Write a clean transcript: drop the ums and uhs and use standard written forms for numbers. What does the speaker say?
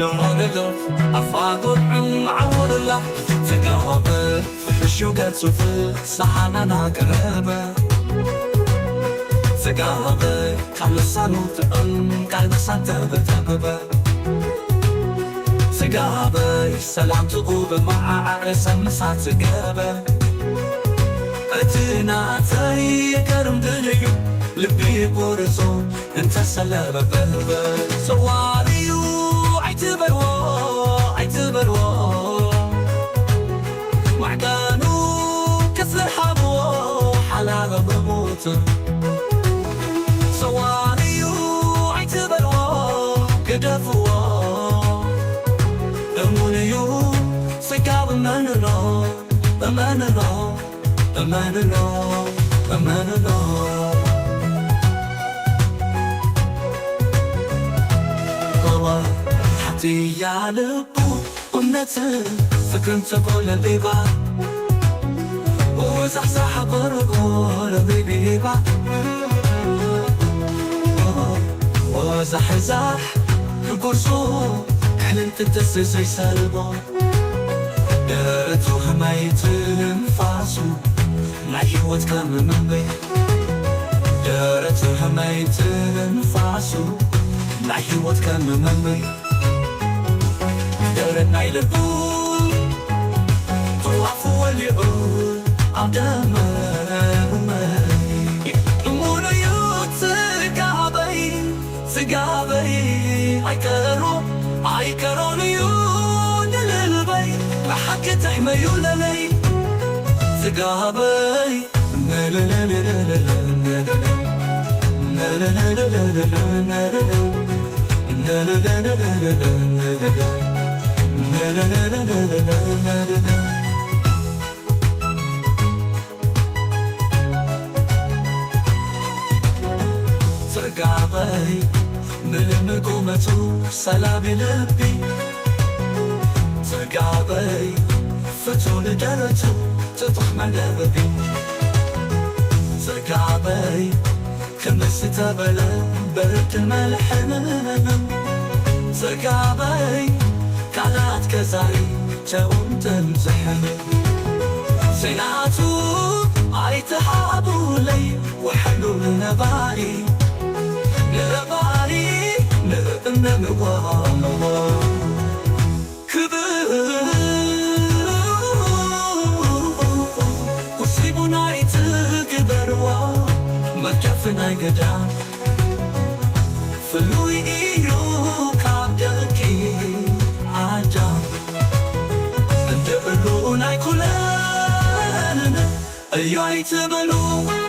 نردف أفاضل عود الله تقرب الشوقة في صحننا قربة تقرب كل صنوت قلب صدق تقبة تقرب سلام تقوب مع سمسات تقبة أتنا تاي كرم دنيو لبي بورزو انت سلام بلبة سواريو اعتبروا وعدانو كسر حبو حلاغ بموت سواريو اعتبروا قدفوا امونيو سيكاب امانو حتى يعلبو ونتن فكرن تقول الليبا وزحزح برقول بيبيبا وزحزح القرصو حلمت التسسي سلبو دارتو حمايت انفاسو معيوت كامل من بي دارتو حمايت انفاسو معيوت كامل من بي دارنا يلبون طوافو واليقول عدما امونا يوت سقابي عيكرون يون للبي لحق تحميو للي سقابي سقابي من قومتو سلامي لبي سقابي فتو لدرتو تطحمل لبي سقابي كمس تبلا برد الملحمم سقابي كالات كزاري تاون تمزحم سيناتو عيتحابو لي وحلو لنباري نموا كبر وسيبونا يتكبروا ما كفنا قدام فلوي إيو كابدلكي عجام ندبلونا كلنا أيو يتبلو